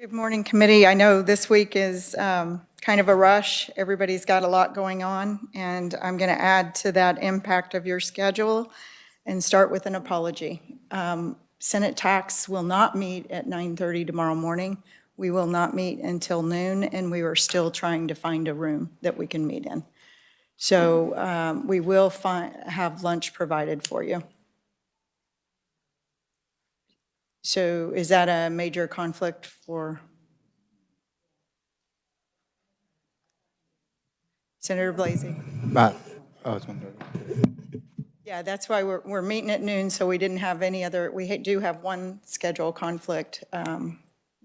Good morning, committee. I know this week is kind of a rush. Everybody's got a lot going on, and I'm going to add to that impact of your schedule and start with an apology. Senate Tax will not meet at 9:30 tomorrow morning. We will not meet until noon, and we are still trying to find a room that we can meet in. So we will have lunch provided for you. So is that a major conflict for Senator Blasey? It's 1:30. Yeah, that's why we're meeting at noon, so we didn't have any other, we do have one schedule conflict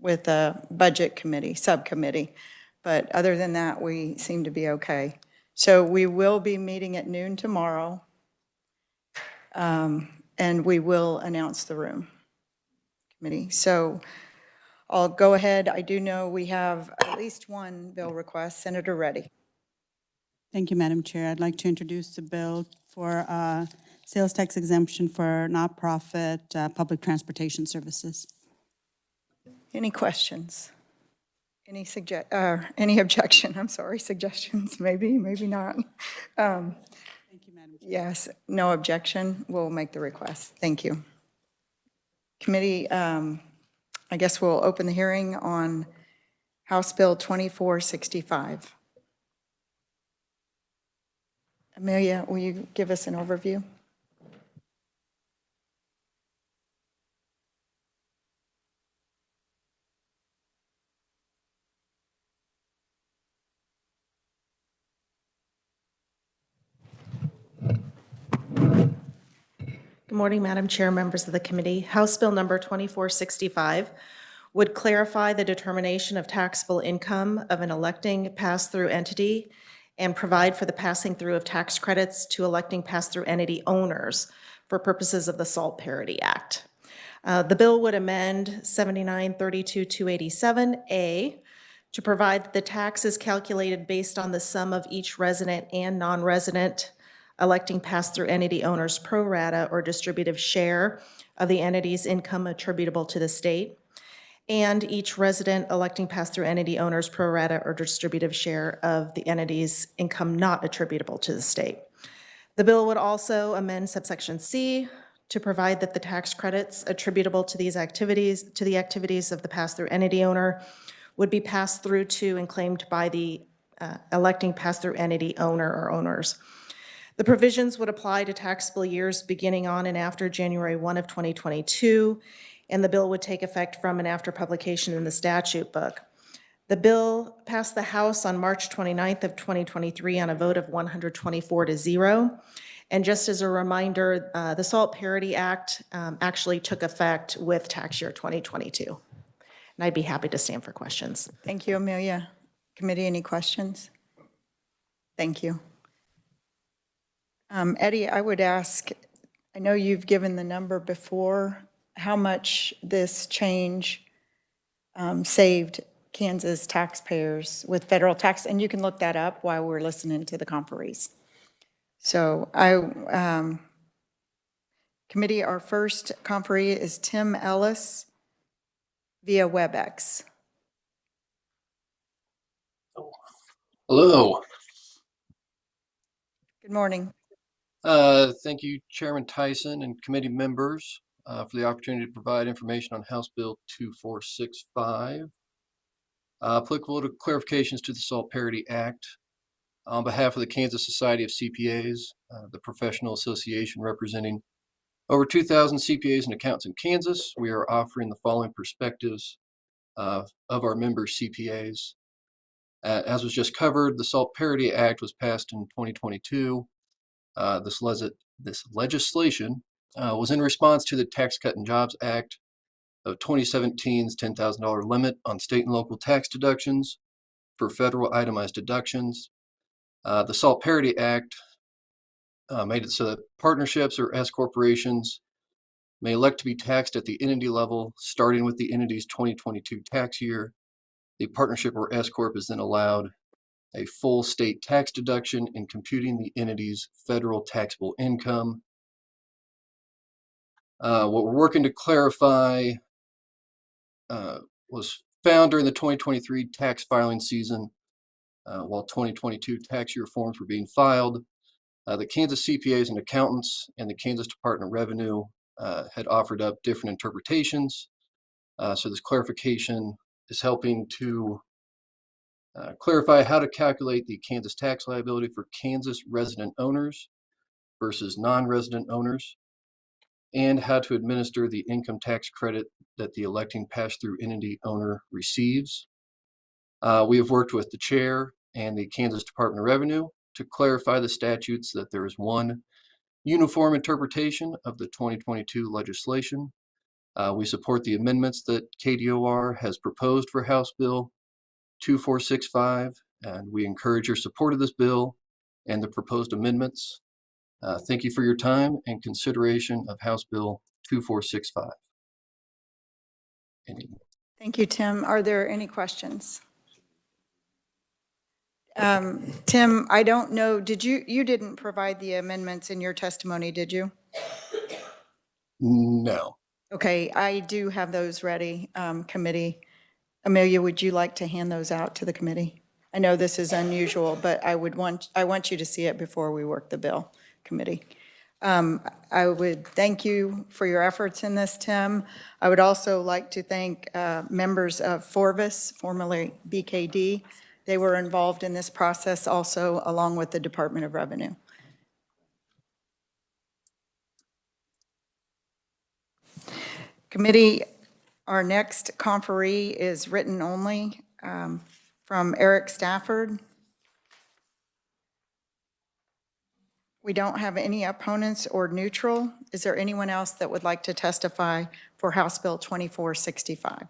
with the budget committee, subcommittee. But other than that, we seem to be okay. So we will be meeting at noon tomorrow. And we will announce the room committee. So I'll go ahead. I do know we have at least one bill request. Senator Reddy. Thank you, Madam Chair. I'd like to introduce the bill for sales tax exemption for nonprofit public transportation services. Any questions? Any objection? I'm sorry, suggestions, maybe not. Thank you, Madam Chair. Yes, no objection. We'll make the request. Thank you. Committee, I guess we'll open the hearing on House Bill 2465. Amelia, will you give us an overview? Good morning, Madam Chair, members of the committee. House Bill number 2465 would clarify the determination of taxable income of an electing pass-through entity and provide for the passing through of tax credits to electing pass-through entity owners for purposes of the SALT Parity Act. The bill would amend 7932-287A to provide that the tax is calculated based on the sum of each resident and non-resident electing pass-through entity owners' pro rata or distributive share of the entity's income attributable to the state, and each resident electing pass-through entity owners' pro rata or distributive share of the entity's income not attributable to the state. The bill would also amend subsection C to provide that the tax credits attributable to these activities, to the activities of the pass-through entity owner, would be passed through to and claimed by the electing pass-through entity owner or owners. The provisions would apply to taxable years beginning on and after January 1 of 2022, and the bill would take effect from and after publication in the statute book. The bill passed the House on March 29th of 2023 on a vote of 124-0. And just as a reminder, the SALT Parity Act actually took effect with tax year 2022. And I'd be happy to stand for questions. Thank you, Amelia. Committee, any questions? Thank you. Eddie, I would ask, I know you've given the number before, how much this change saved Kansas taxpayers with federal tax, and you can look that up while we're listening to the conferees. So committee, our first conferee is Tim Ellis via WebEx. Hello. Good morning. Thank you, Chairman Tyson and committee members, for the opportunity to provide information on House Bill 2465. Applicable to clarifications to the SALT Parity Act. On behalf of the Kansas Society of CPAs, the professional association representing over 2,000 CPAs and accountants in Kansas, we are offering the following perspectives of our members CPAs. As was just covered, the SALT Parity Act was passed in 2022. This legislation was in response to the Tax Cut and Jobs Act of 2017's $10,000 limit on state and local tax deductions for federal itemized deductions. The SALT Parity Act made it so that partnerships or S corporations may elect to be taxed at the entity level, starting with the entity's 2022 tax year. The partnership or S corp is then allowed a full state tax deduction in computing the entity's federal taxable income. What we're working to clarify was found during the 2023 tax filing season, while 2022 tax year forms were being filed, the Kansas CPAs and accountants and the Kansas Department of Revenue had offered up different interpretations. So this clarification is helping to clarify how to calculate the Kansas tax liability for Kansas resident owners versus non-resident owners, and how to administer the income tax credit that the electing pass-through entity owner receives. We have worked with the chair and the Kansas Department of Revenue to clarify the statutes that there is one uniform interpretation of the 2022 legislation. We support the amendments that KDOR has proposed for House Bill 2465, and we encourage your support of this bill and the proposed amendments. Thank you for your time and consideration of House Bill 2465. Thank you, Tim. Are there any questions? Tim, I don't know, you didn't provide the amendments in your testimony, did you? No. Okay, I do have those ready, committee. Amelia, would you like to hand those out to the committee? I know this is unusual, but I want you to see it before we work the bill, committee. I would thank you for your efforts in this, Tim. I would also like to thank members of Forvis, formerly BKD. They were involved in this process also, along with the Department of Revenue. Committee, our next conferee is written only from Eric Stafford. We don't have any opponents or neutral. Is there anyone else that would like to testify for House Bill 2465?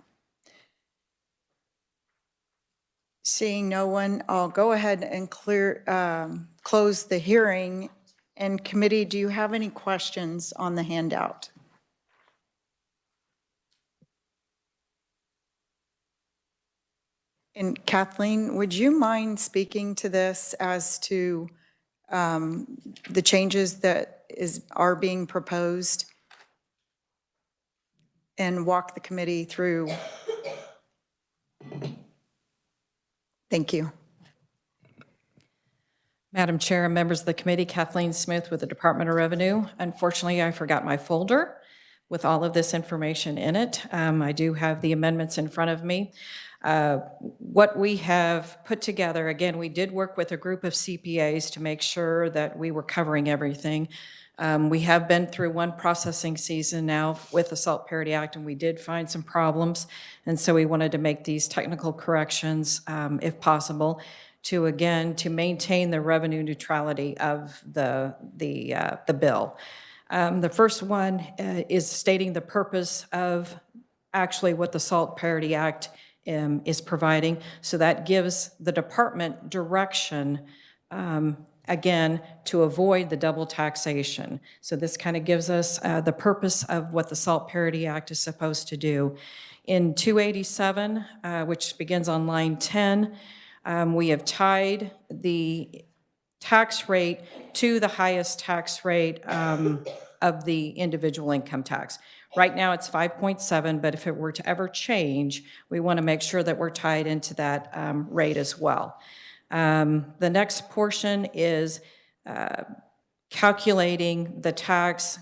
Seeing no one, I'll go ahead and close the hearing. And committee, do you have any questions on the handout? And Kathleen, would you mind speaking to this as to the changes that are being proposed and walk the committee through? Thank you. Madam Chair and members of the committee, Kathleen Smith with the Department of Revenue. Unfortunately, I forgot my folder with all of this information in it. I do have the amendments in front of me. What we have put together, again, we did work with a group of CPAs to make sure that we were covering everything. We have been through one processing season now with the Salt Parity Act, and we did find some problems. And so we wanted to make these technical corrections, if possible, to maintain the revenue neutrality of the bill. The first one is stating the purpose of actually what the Salt Parity Act is providing. So that gives the department direction, again, to avoid the double taxation. So this kind of gives us the purpose of what the Salt Parity Act is supposed to do. In 287, which begins on line 10, we have tied the tax rate to the highest tax rate of the individual income tax. Right now it's 5.7, but if it were to ever change, we want to make sure that we're tied into that rate as well. The next portion is calculating the tax.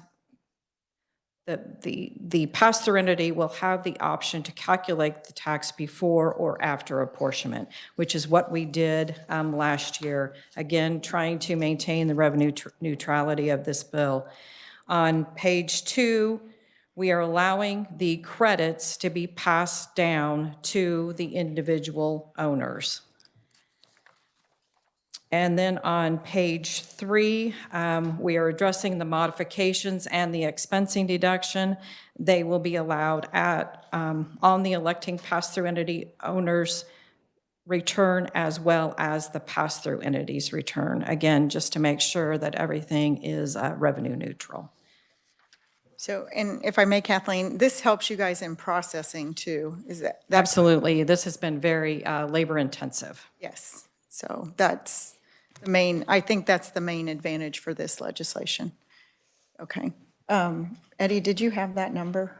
The pass-through entity will have the option to calculate the tax before or after apportionment, which is what we did last year, again, trying to maintain the revenue neutrality of this bill. On page 2, we are allowing the credits to be passed down to the individual owners. And then on page 3, we are addressing the modifications and the expensing deduction. They will be allowed at on the electing pass-through entity owners' return as well as the pass-through entity's return. Again, just to make sure that everything is revenue neutral. So, and if I may, Kathleen, this helps you guys in processing too, is that? Absolutely. This has been very labor intensive. Yes. So that's the main, I think that's the main advantage for this legislation. Okay. Eddie, did you have that number?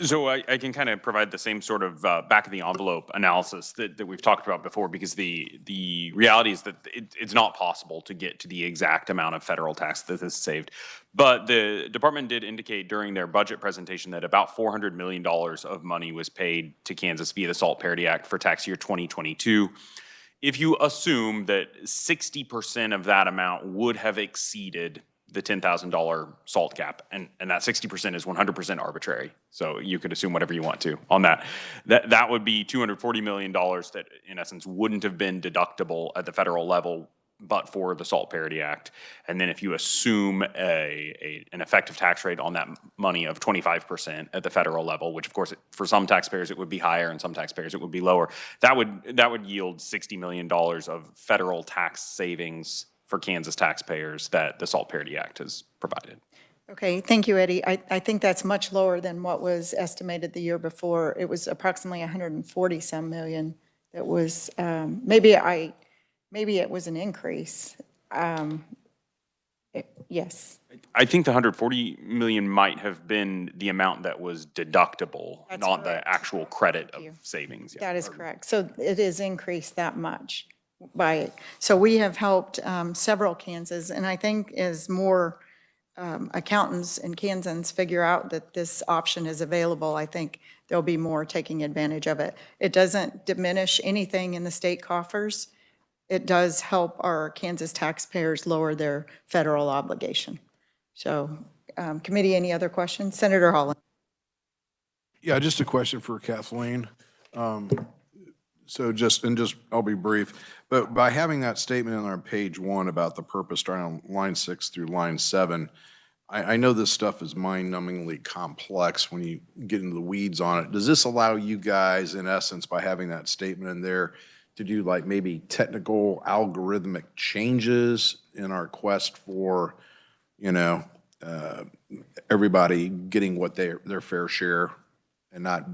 So I can kind of provide the same sort of back of the envelope analysis that we've talked about before, because the reality is that it's not possible to get to the exact amount of federal tax that is saved. But the department did indicate during their budget presentation that about $400 million of money was paid to Kansas via the SALT Parity Act for tax year 2022. If you assume that 60% of that amount would have exceeded the $10,000 SALT cap, and that 60% is 100% arbitrary. So you could assume whatever you want to on that. That would be $240 million that in essence wouldn't have been deductible at the federal level but for the SALT Parity Act. And then if you assume an effective tax rate on that money of 25% at the federal level, which of course for some taxpayers it would be higher and some taxpayers it would be lower, that would yield $60 million of federal tax savings for Kansas taxpayers that the SALT Parity Act has provided. Okay, thank you, Eddie. I think that's much lower than what was estimated the year before. It was approximately 140 some million. That was, maybe it was an increase. Yes. I think the 140 million might have been the amount that was deductible, That's not correct. the actual credit Thank you. of savings. Yeah. That is correct. So it is increased that much so we have helped several Kansas, and I think as more accountants and Kansans figure out that this option is available, I think there'll be more taking advantage of it. It doesn't diminish anything in the state coffers. It does help our Kansas taxpayers lower their federal obligation. So, committee, any other questions? Senator Holland. Yeah, just a question for Kathleen. So I'll be brief, but by having that statement on page 1 about the purpose starting on line 6 through line 7, I know this stuff is mind-numbingly complex when you get into the weeds on it. Does this allow you guys, in essence, by having that statement in there, to do like maybe technical algorithmic changes in our quest for, everybody getting what their fair share and not?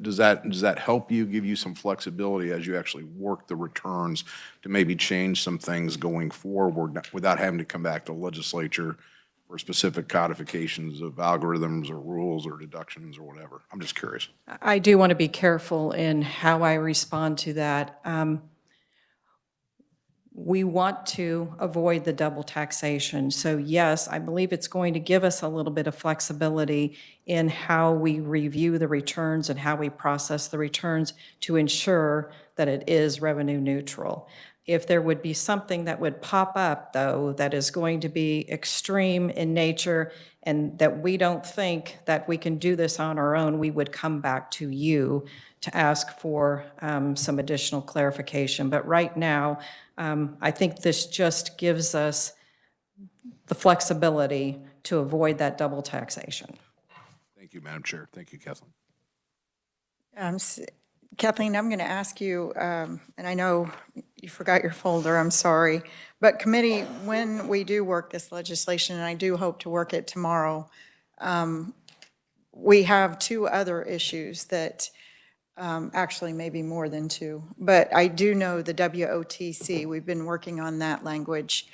Does that help you, give you some flexibility as you actually work the returns to maybe change some things going forward without having to come back to the legislature for specific codifications of algorithms or rules or deductions or whatever? I'm just curious. I do want to be careful in how I respond to that. We want to avoid the double taxation. So yes, I believe it's going to give us a little bit of flexibility in how we review the returns and how we process the returns to ensure that it is revenue neutral. If there would be something that would pop up, though, that is going to be extreme in nature and that we don't think that we can do this on our own, we would come back to you to ask for some additional clarification. But right now, I think this just gives us the flexibility to avoid that double taxation. Thank you, Madam Chair. Thank you, Kathleen. Kathleen, I'm going to ask you, and I know you forgot your folder, I'm sorry, but committee, when we do work this legislation, and I do hope to work it tomorrow, we have 2 other issues that actually maybe more than 2, but I do know the WOTC, we've been working on that language.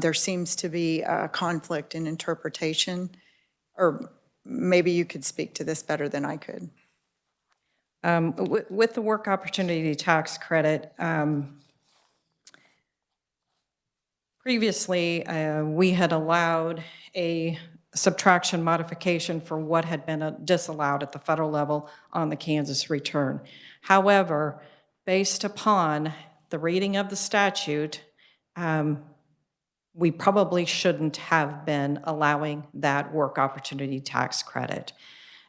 There seems to be a conflict in interpretation, or maybe you could speak to this better than I could. With the work opportunity tax credit, previously we had allowed a subtraction modification for what had been disallowed at the federal level on the Kansas return. However, based upon the reading of the statute, we probably shouldn't have been allowing that work opportunity tax credit.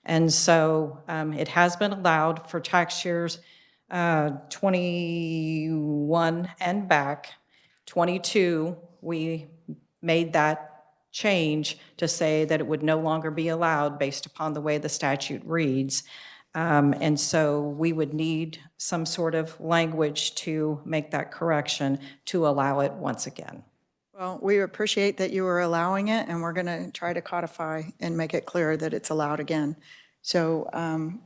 And so it has been allowed for tax years 21 and back. 22, we made that change to say that it would no longer be allowed based upon the way the statute reads. And so we would need some sort of language to make that correction to allow it once again. Well, we appreciate that you are allowing it, and we're going to try to codify and make it clear that it's allowed again. So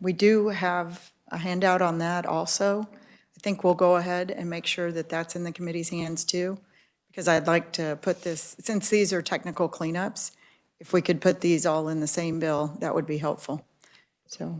we do have a handout on that also. I think we'll go ahead and make sure that that's in the committee's hands too, because I'd like to put this, since these are technical cleanups, if we could put these all in the same bill, that would be helpful. So,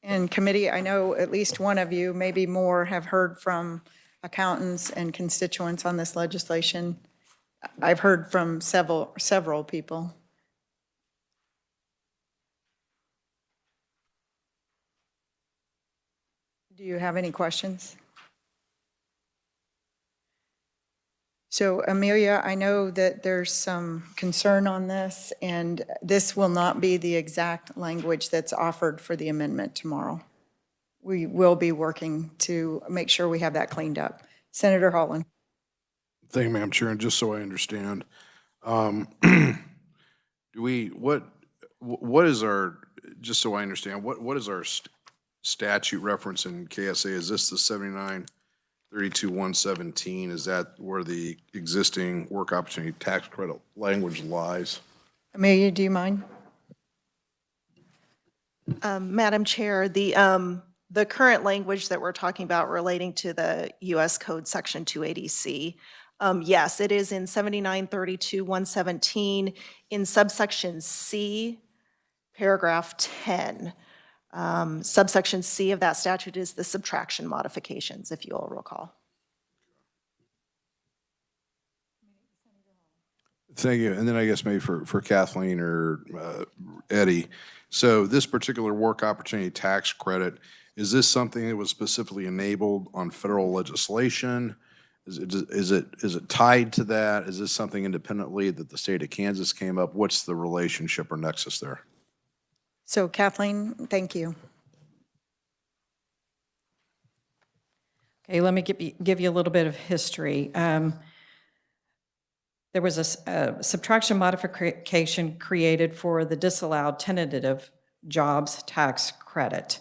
in committee, I know at least one of you, maybe more, have heard from accountants and constituents on this legislation. I've heard from several people. Do you have any questions? So Amelia, I know that there's some concern on this, and this will not be the exact language that's offered for the amendment tomorrow. We will be working to make sure we have that cleaned up. Senator Holland. Thank you, Madam Chair, and just so I understand, what is our, just so I understand, what is our statute reference in KSA? Is this the 7932-117? Is that where the existing work opportunity tax credit language lies? Amelia, do you mind? Madam Chair, the current language that we're talking about relating to the U.S. Code Section 280C, yes, it is in 7932-117 in subsection C, paragraph 10. Subsection C of that statute is the subtraction modifications, if you all recall. Thank you. And then I guess maybe for Kathleen or Eddie, so this particular work opportunity tax credit, is this something that was specifically enabled on federal legislation? Is it tied to that? Is this something independently that the state of Kansas came up? What's the relationship or nexus there? So Kathleen, thank you. Okay, let me give you a little bit of history. There was a subtraction modification created for the disallowed tentative jobs tax credit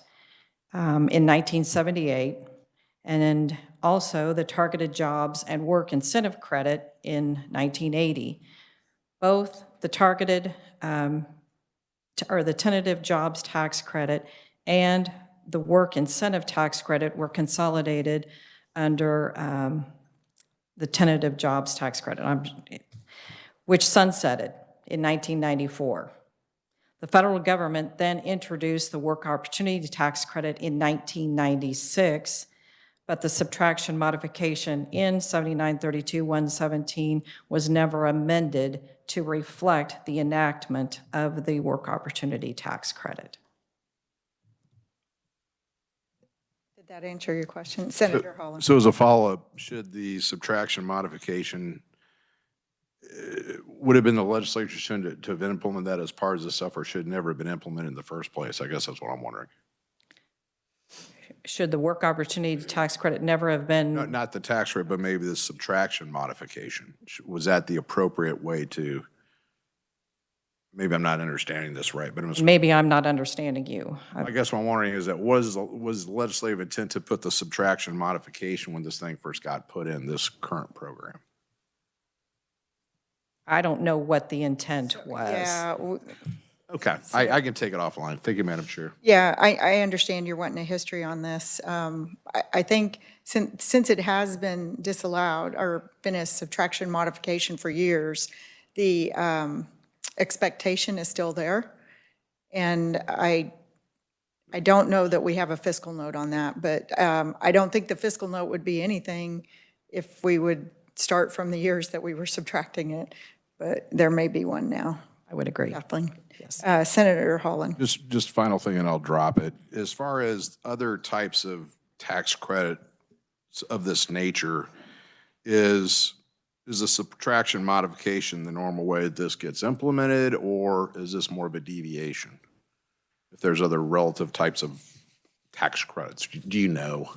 in 1978, and then also the targeted jobs and work incentive credit in 1980. Both the targeted or the tentative jobs tax credit and the work incentive tax credit were consolidated under the tentative jobs tax credit, which sunsetted in 1994. The federal government then introduced the work opportunity tax credit in 1996, but the subtraction modification in 7932-117 was never amended to reflect the enactment of the work opportunity tax credit. Did that answer your question? Senator Holland. So as a follow-up, should the subtraction modification, would have been the legislature should to have implemented that as part of the stuff, or should never have been implemented in the first place? I guess that's what I'm wondering. Should the work opportunity tax credit never have been? Not the tax rate, but maybe the subtraction modification. Was that the appropriate way to, maybe I'm not understanding this right, but it was. Maybe I'm not understanding you. I guess what I'm wondering is that was the legislative intent to put the subtraction modification when this thing first got put in this current program? I don't know what the intent was. Yeah, Okay, I can take it offline. Thank you, Madam Chair. yeah, I understand you're wanting a history on this. I think since it has been disallowed or been a subtraction modification for years, the expectation is still there. And I don't know that we have a fiscal note on that, but I don't think the fiscal note would be anything if we would start from the years that we were subtracting it, but there may be one now. I would agree. Kathleen. Yes. Senator Holland. Just final thing, and I'll drop it. As far as other types of tax credit of this nature, is a subtraction modification the normal way that this gets implemented, or is this more of a deviation? If there's other relative types of tax credits, do you know?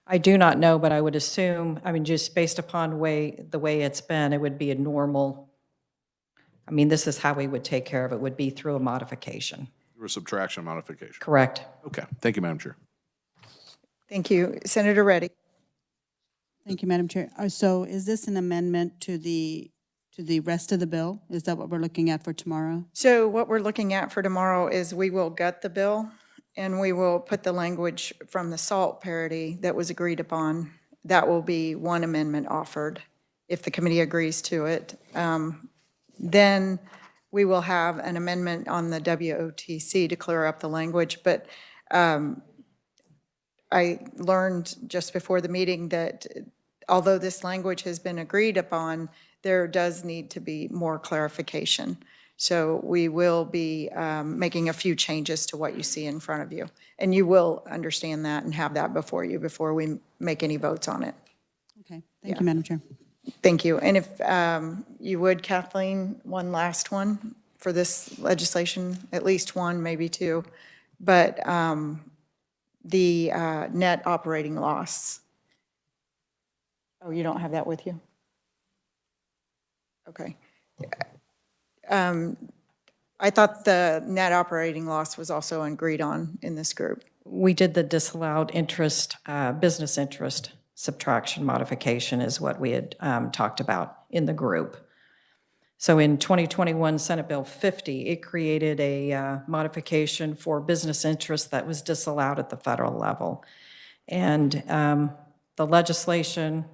I do not know, but I would assume, I mean, just based upon the way it's been, it would be a normal, I mean, this is how we would take care of it, would be through a modification. Through a subtraction modification? Correct. Okay, thank you, Madam Chair. Thank you. Senator Reddy. Thank you, Madam Chair. So is this an amendment to the to the rest of the bill? Is that what we're looking at for tomorrow? So what we're looking at for tomorrow is we will gut the bill, and we will put the language from the SALT parity that was agreed upon. That will be one amendment offered, if the committee agrees to it. Then we will have an amendment on the WOTC to clear up the language. But I learned just before the meeting that although this language has been agreed upon, there does need to be more clarification. So we will be making a few changes to what you see in front of you. And you will understand that and have that before you, before we make any votes on it. Okay, thank you, Madam Chair. Thank you. And if you would, Kathleen, one last one for this legislation, at least one, maybe two. But the net operating loss. Oh, you don't have that with you? Okay. I thought the net operating loss was also agreed on in this group. We did the disallowed interest, business interest subtraction modification is what we had talked about in the group. So in 2021 Senate Bill 50, it created a modification for business interest that was disallowed at the federal level. And the legislation,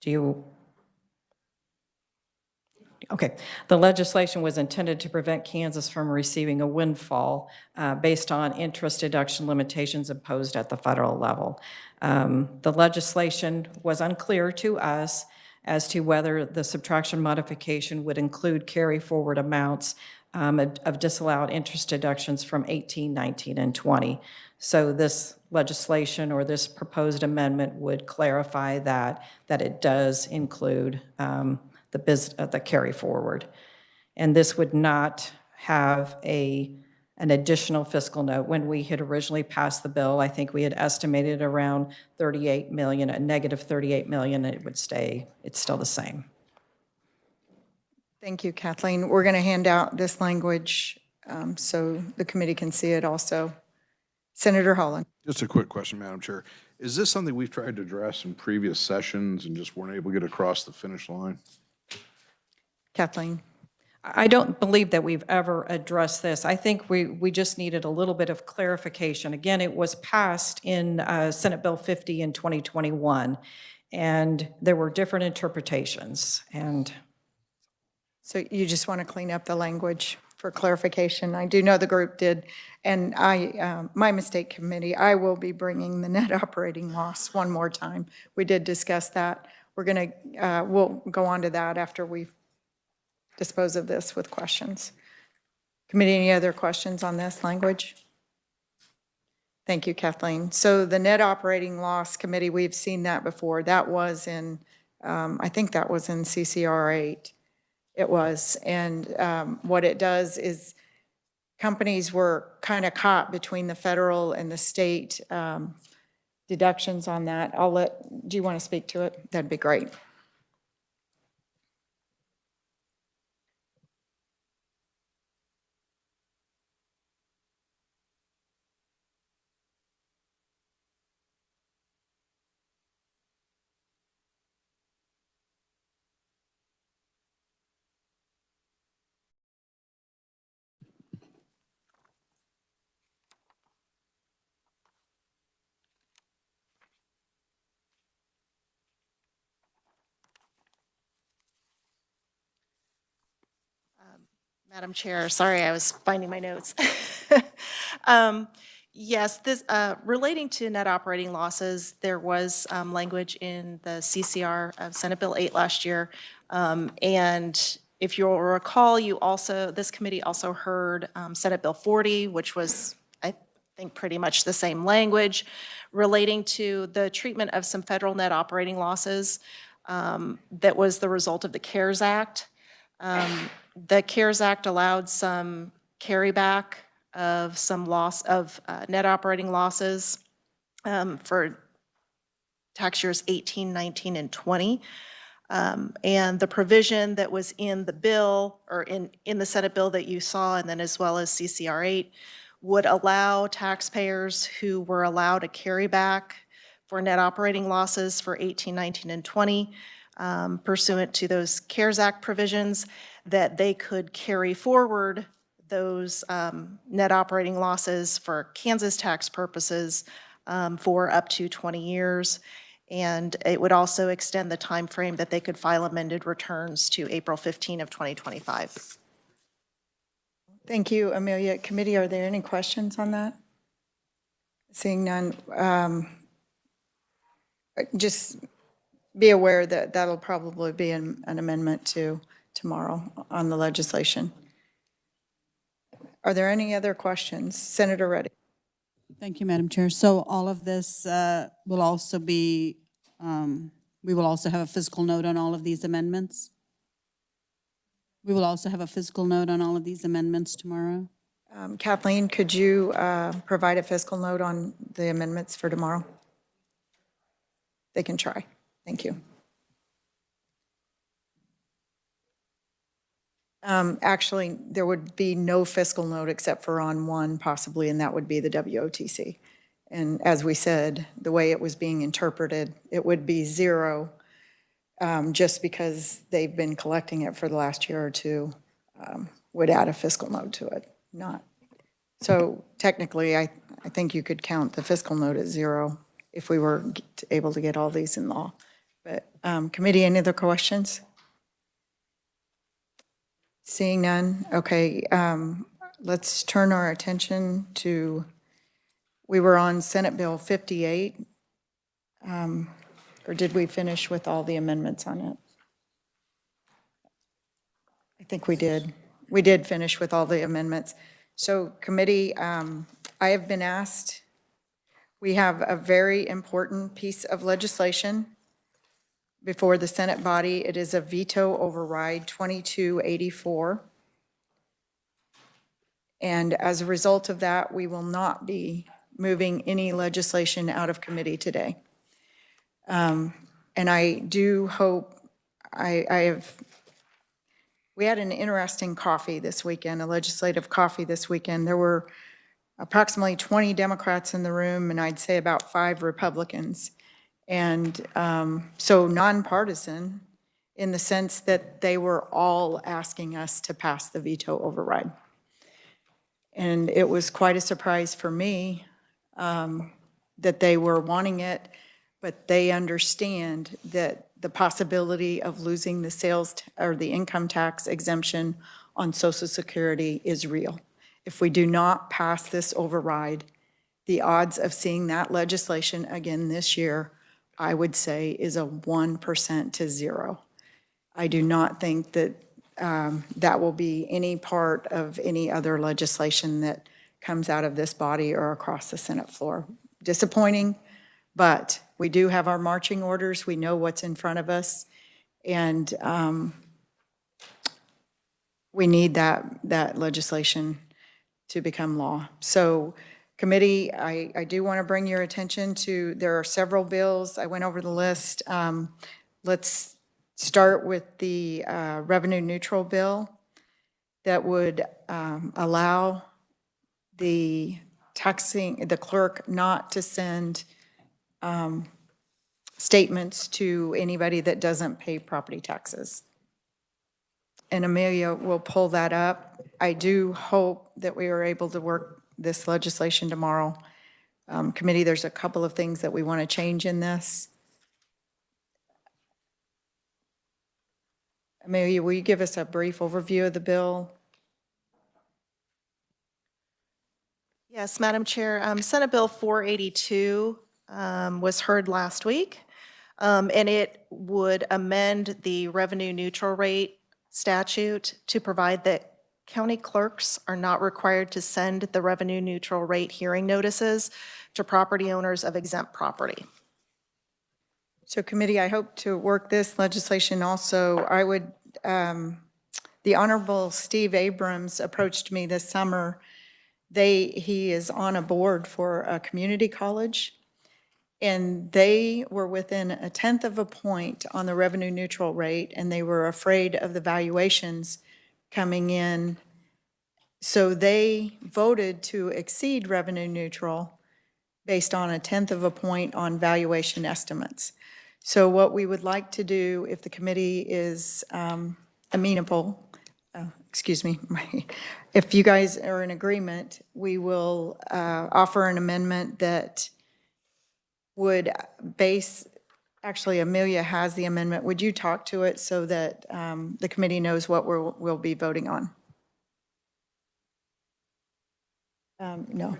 the legislation was intended to prevent Kansas from receiving a windfall based on interest deduction limitations imposed at the federal level. The legislation was unclear to us as to whether the subtraction modification would include carry forward amounts of disallowed interest deductions from 18, 19, and 20. So this legislation or this proposed amendment would clarify that it does include the carry forward. And this would not have an additional fiscal note. When we had originally passed the bill, I think we had estimated around 38 million, a negative 38 million, and it would stay, it's still the same. Thank you, Kathleen. We're going to hand out this language so the committee can see it also. Senator Holland. Just a quick question, Madam Chair. Is this something we've tried to address in previous sessions and just weren't able to get across the finish line? Kathleen. I don't believe that we've ever addressed this. I think we just needed a little bit of clarification. Again, it was passed in Senate Bill 50 in 2021, and there were different interpretations. And So you just want to clean up the language for clarification. I do know the group did, and my mistake committee, I will be bringing the net operating loss one more time. We did discuss that. We're going to, we'll go on to that after we dispose of this with questions. Committee, any other questions on this language? Thank you, Kathleen. So the net operating loss committee, we've seen that before. That was in, I think that was in CCR 8. It was. And what it does is companies were kind of caught between the federal and the state deductions on that. Do you want to speak to it? That'd be great. Madam Chair, sorry, I was finding my notes. Yes, this relating to net operating losses, there was language in the CCR of Senate Bill 8 last year. And if you'll recall, this committee also heard Senate Bill 40, which was, I think, pretty much the same language relating to the treatment of some federal net operating losses that was the result of the CARES Act. The CARES Act allowed some carryback of some loss of net operating losses for tax years 18, 19, and 20. And the provision that was in the bill, or in the Senate bill that you saw, and then as well as CCR 8, would allow taxpayers who were allowed a carryback for net operating losses for 18, 19, and 20 pursuant to those CARES Act provisions, that they could carry forward those net operating losses for Kansas tax purposes for up to 20 years. And it would also extend the time frame that they could file amended returns to April 15 of 2025. Thank you, Amelia. Committee, are there any questions on that? Seeing none, just be aware that that'll probably be an amendment to tomorrow on the legislation. Are there any other questions? Senator Reddy. Thank you, Madam Chair. So all of this will also be, we will also have a fiscal note on all of these amendments? We will also have a fiscal note on all of these amendments tomorrow? Kathleen, could you provide a fiscal note on the amendments for tomorrow? They can try. Thank you. Actually, there would be no fiscal note except for on one possibly, and that would be the WOTC. And as we said, the way it was being interpreted, it would be zero just because they've been collecting it for the last year or two, would add a fiscal note to it, not. So technically, I think you could count the fiscal note as zero if we were able to get all these in law. But committee, any other questions? Seeing none, okay, let's turn our attention to, we were on Senate Bill 58, or did we finish with all the amendments on it? I think we did. We did finish with all the amendments. So committee, I have been asked, we have a very important piece of legislation before the Senate body. It is a veto override 2284. And as a result of that, we will not be moving any legislation out of committee today. And I do hope, we had an interesting coffee this weekend, a legislative coffee this weekend. There were approximately 20 Democrats in the room, and I'd say about 5 Republicans. And so nonpartisan in the sense that they were all asking us to pass the veto override. And it was quite a surprise for me that they were wanting it, but they understand that the possibility of losing the sales or the income tax exemption on Social Security is real. If we do not pass this override, the odds of seeing that legislation again this year, I would say, is a 1% to 0. I do not think that that will be any part of any other legislation that comes out of this body or across the Senate floor. Disappointing, but we do have our marching orders. We know what's in front of us, and we need that legislation to become law. So committee, I do want to bring your attention to, there are several bills. I went over the list. Let's start with the revenue neutral bill that would allow the clerk not to send statements to anybody that doesn't pay property taxes. And Amelia will pull that up. I do hope that we are able to work this legislation tomorrow. Committee, there's a couple of things that we want to change in this. Amelia, will you give us a brief overview of the bill? Yes, Madam Chair. Senate Bill 482 was heard last week, and it would amend the revenue neutral rate statute to provide that county clerks are not required to send the revenue neutral rate hearing notices to property owners of exempt property. So committee, I hope to work this legislation also. I would, the Honorable Steve Abrams approached me this summer. He is on a board for a community college, and they were within 1/10 of a point on the revenue neutral rate, and they were afraid of the valuations coming in. So they voted to exceed revenue neutral based on 1/10 of a point on valuation estimates. So what we would like to do, if the committee is amenable, excuse me, if you guys are in agreement, we will offer an amendment that would base, actually Amelia has the amendment. Would you talk to it so that the committee knows what we'll be voting on? No.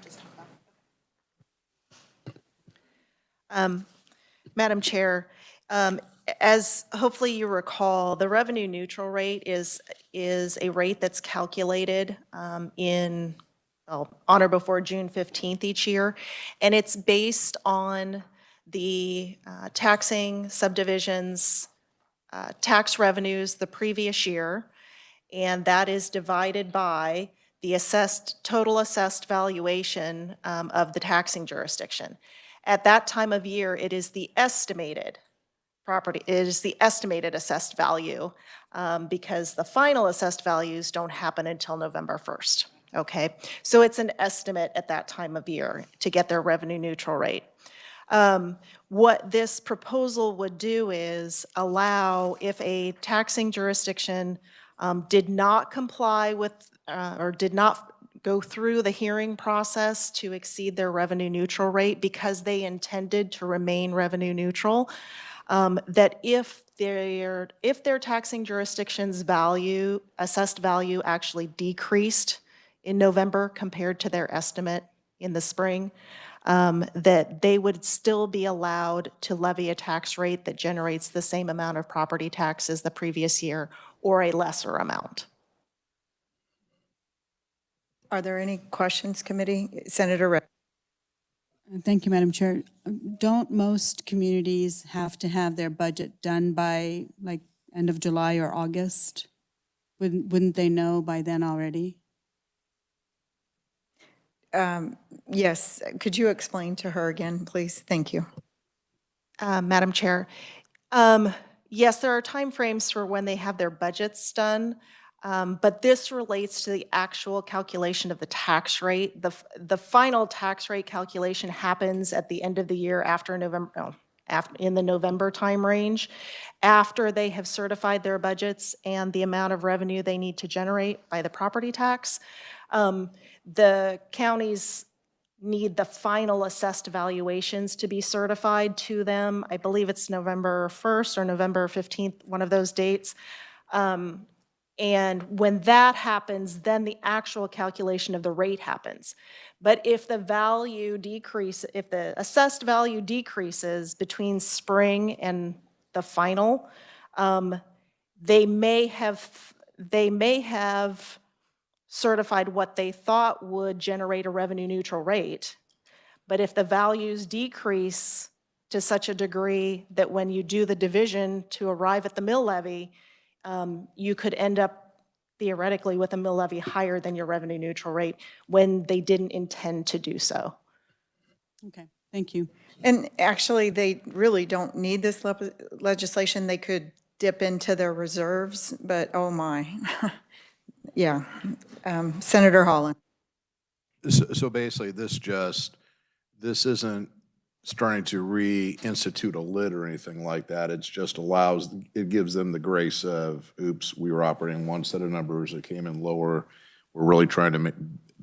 Madam Chair, as hopefully you recall, the revenue neutral rate is a rate that's calculated on or before June 15th each year, and it's based on the taxing subdivisions tax revenues the previous year, and that is divided by the total assessed valuation of the taxing jurisdiction. At that time of year, it is the estimated assessed value because the final assessed values don't happen until November 1st, okay? So it's an estimate at that time of year to get their revenue neutral rate. What this proposal would do is allow, if a taxing jurisdiction did not comply with or did not go through the hearing process to exceed their revenue neutral rate because they intended to remain revenue neutral, that if their taxing jurisdiction's assessed value actually decreased in November compared to their estimate in the spring, that they would still be allowed to levy a tax rate that generates the same amount of property tax as the previous year or a lesser amount. Are there any questions, committee? Senator Redd. Thank you, Madam Chair. Don't most communities have to have their budget done by like end of July or August? Wouldn't they know by then already? Yes, could you explain to her again, please? Thank you. Madam Chair, yes, there are timeframes for when they have their budgets done, but this relates to the actual calculation of the tax rate. The final tax rate calculation happens at the end of the year after November, in the November time range, after they have certified their budgets and the amount of revenue they need to generate by the property tax. The counties need the final assessed valuations to be certified to them. I believe it's November 1st or November 15th, one of those dates. And when that happens, then the actual calculation of the rate happens. But if the assessed value decreases between spring and the final, they may have certified what they thought would generate a revenue neutral rate. But if the values decrease to such a degree that when you do the division to arrive at the mill levy, you could end up theoretically with a mill levy higher than your revenue neutral rate when they didn't intend to do so. Okay, thank you. And actually, they really don't need this legislation. They could dip into their reserves, but oh my. Yeah. Senator Holland. So basically, this isn't starting to reinstitute a lid or anything like that. It's just it gives them the grace of, oops, we were operating one set of numbers that came in lower. We're really trying to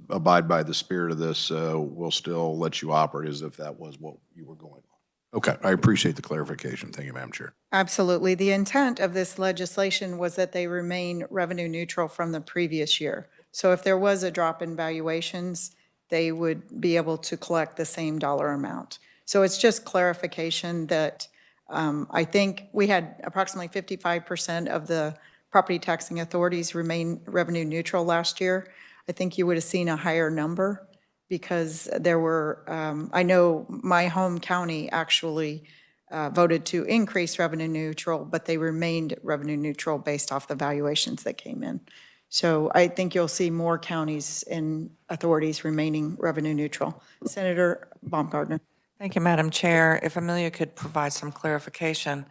abide by the spirit of this, so we'll still let you operate as if that was what you were going on. Okay, I appreciate the clarification. Thank you, Madam Chair. Absolutely. The intent of this legislation was that they remain revenue neutral from the previous year. So if there was a drop in valuations, they would be able to collect the same dollar amount. So it's just clarification that I think we had approximately 55% of the property taxing authorities remain revenue neutral last year. I think you would have seen a higher number because there were, I know my home county actually voted to increase revenue neutral, but they remained revenue neutral based off the valuations that came in. So I think you'll see more counties and authorities remaining revenue neutral. Senator Baumgartner. Thank you, Madam Chair. If Amelia could provide some clarification.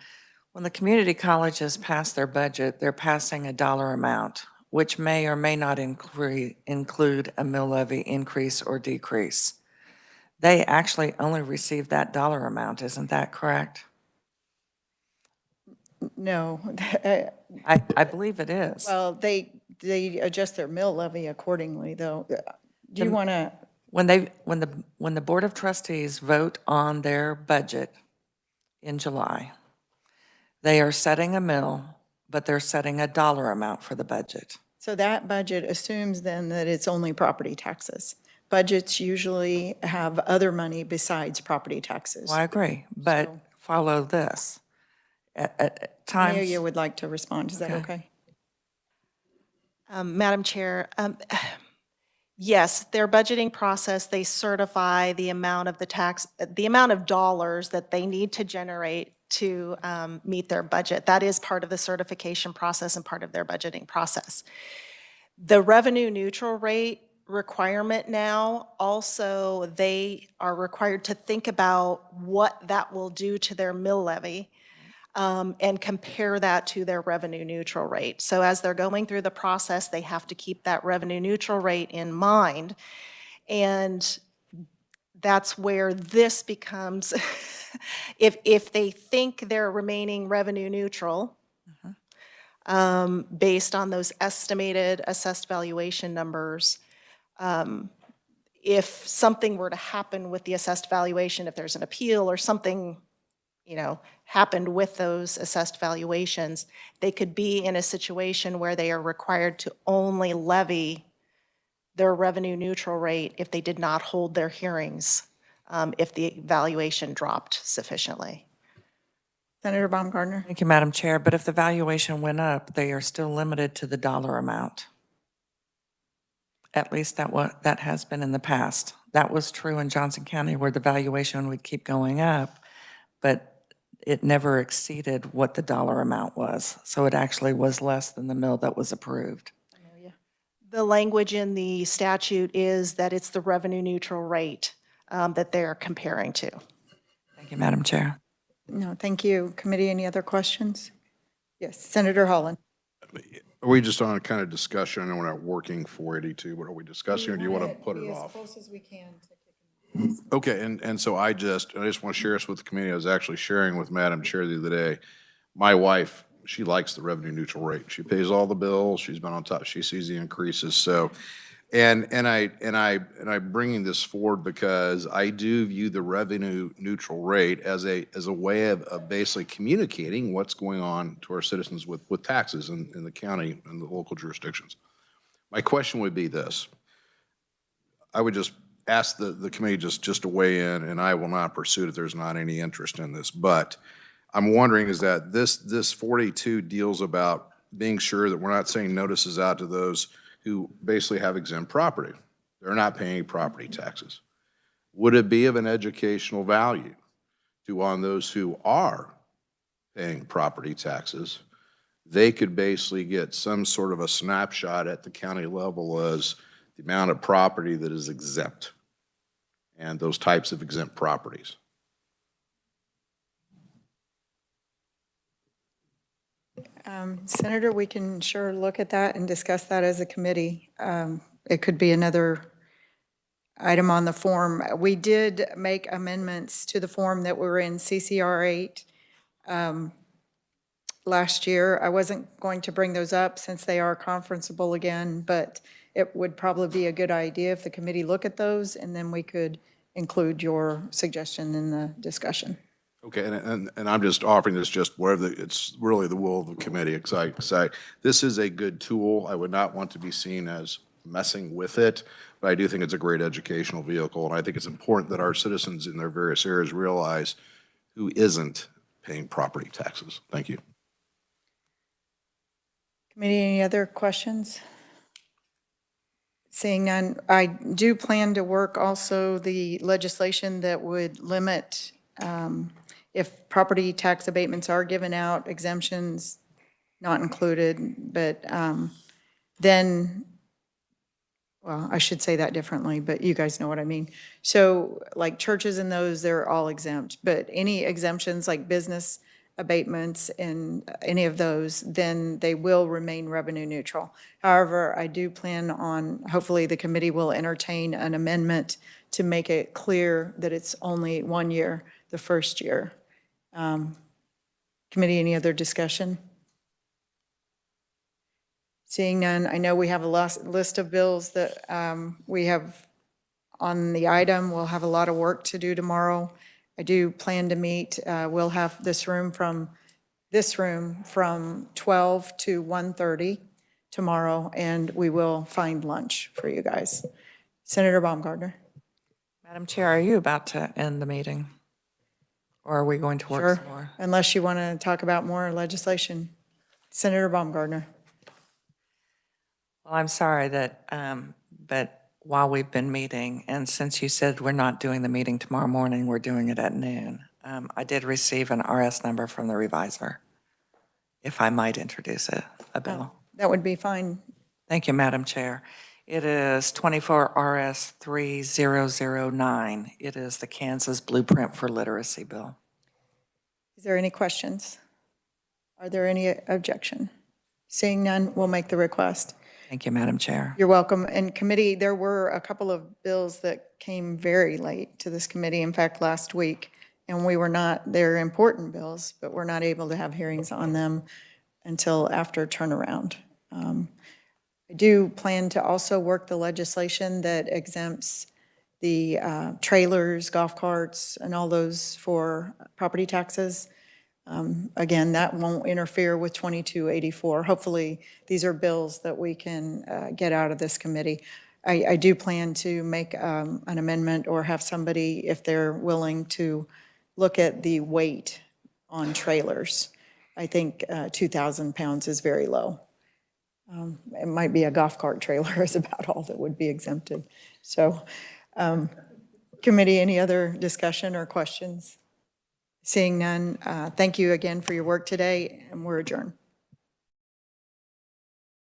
When the community colleges pass their budget, they're passing a dollar amount, which may or may not include a mill levy increase or decrease. They actually only receive that dollar amount, isn't that correct? No. I believe it is. Well, they adjust their mill levy accordingly, though. Do you want to, When the Board of Trustees vote on their budget in July, they are setting a mill, but they're setting a dollar amount for the budget. so that budget assumes then that it's only property taxes. Budgets usually have other money besides property taxes. Well, I agree, but follow this. At times, Amelia would like to respond. Is that okay? Madam Chair, yes, their budgeting process, they certify the amount of the amount of dollars that they need to generate to meet their budget. That is part of the certification process and part of their budgeting process. The revenue neutral rate requirement now, also, they are required to think about what that will do to their mill levy and compare that to their revenue neutral rate. So as they're going through the process, they have to keep that revenue neutral rate in mind. And that's where this becomes, if they think they're remaining revenue neutral, based on those estimated assessed valuation numbers, if something were to happen with the assessed valuation, if there's an appeal or something, happened with those assessed valuations, they could be in a situation where they are required to only levy their revenue neutral rate if they did not hold their hearings, if the valuation dropped sufficiently. Senator Baumgartner? thank you, Madam Chair, but if the valuation went up, they are still limited to the dollar amount. At least that has been in the past. That was true in Johnson County where the valuation would keep going up, but it never exceeded what the dollar amount was. So it actually was less than the mill that was approved. The language in the statute is that it's the revenue neutral rate that they're comparing to. Thank you, Madam Chair. No, thank you. Committee, any other questions? Yes, Senator Holland. Are we just on a kind of discussion? I know we're not working 482, but are we discussing or do you want to put it off? As close as we can to Okay, and so I just want to share this with the community. I was actually sharing with Madam Chair the other day. My wife, she likes the revenue neutral rate. She pays all the bills. She's been on top. She sees the increases. So, and I bringing this forward because I do view the revenue neutral rate as a way of basically communicating what's going on to our citizens with taxes in the county and the local jurisdictions. My question would be this. I would just ask the committee just to weigh in, and I will not pursue it if there's not any interest in this. But I'm wondering is that this 42 deals about being sure that we're not sending notices out to those who basically have exempt property. They're not paying property taxes. Would it be of an educational value to on those who are paying property taxes? They could basically get some sort of a snapshot at the county level as the amount of property that is exempt and those types of exempt properties. Senator, we can sure look at that and discuss that as a committee. It could be another item on the form. We did make amendments to the form that were in CCR 8 last year. I wasn't going to bring those up since they are conferenceable again, but it would probably be a good idea if the committee look at those, and then we could include your suggestion in the discussion. Okay, and I'm just offering this just wherever it's really the will of the committee, because this is a good tool. I would not want to be seen as messing with it, but I do think it's a great educational vehicle, and I think it's important that our citizens in their various areas realize who isn't paying property taxes. Thank you. Committee, any other questions? Seeing none, I do plan to work also the legislation that would limit if property tax abatements are given out, exemptions not included, but then, well, I should say that differently, but you guys know what I mean. So like churches and those, they're all exempt, but any exemptions like business abatements and any of those, then they will remain revenue neutral. However, I do plan on, hopefully the committee will entertain an amendment to make it clear that it's only 1 year, the first year. Committee, any other discussion? Seeing none, I know we have a list of bills that we have on the item. We'll have a lot of work to do tomorrow. I do plan to meet, we'll have this room from 12 to 1:30 tomorrow, and we will find lunch for you guys. Senator Baumgartner. Madam Chair, are you about to end the meeting? Or are we going to work Sure, some more? unless you want to talk about more legislation. Senator Baumgartner. Well, I'm sorry that, but while we've been meeting, and since you said we're not doing the meeting tomorrow morning, we're doing it at noon, I did receive an RS number from the reviser, if I might introduce a bill. That would be fine. Thank you, Madam Chair. It is 24 RS 3009. It is the Kansas Blueprint for Literacy Bill. Is there any questions? Are there any objection? Seeing none, we'll make the request. Thank you, Madam Chair. You're welcome. And committee, there were a couple of bills that came very late to this committee, in fact, last week, and they're important bills, but we're not able to have hearings on them until after turnaround. I do plan to also work the legislation that exempts the trailers, golf carts, and all those for property taxes. Again, that won't interfere with 2284. Hopefully, these are bills that we can get out of this committee. I do plan to make an amendment or have somebody, if they're willing, to look at the weight on trailers. I think 2,000 pounds is very low. It might be a golf cart trailer is about all that would be exempted. So, committee, any other discussion or questions? Seeing none, thank you again for your work today, and we're adjourned.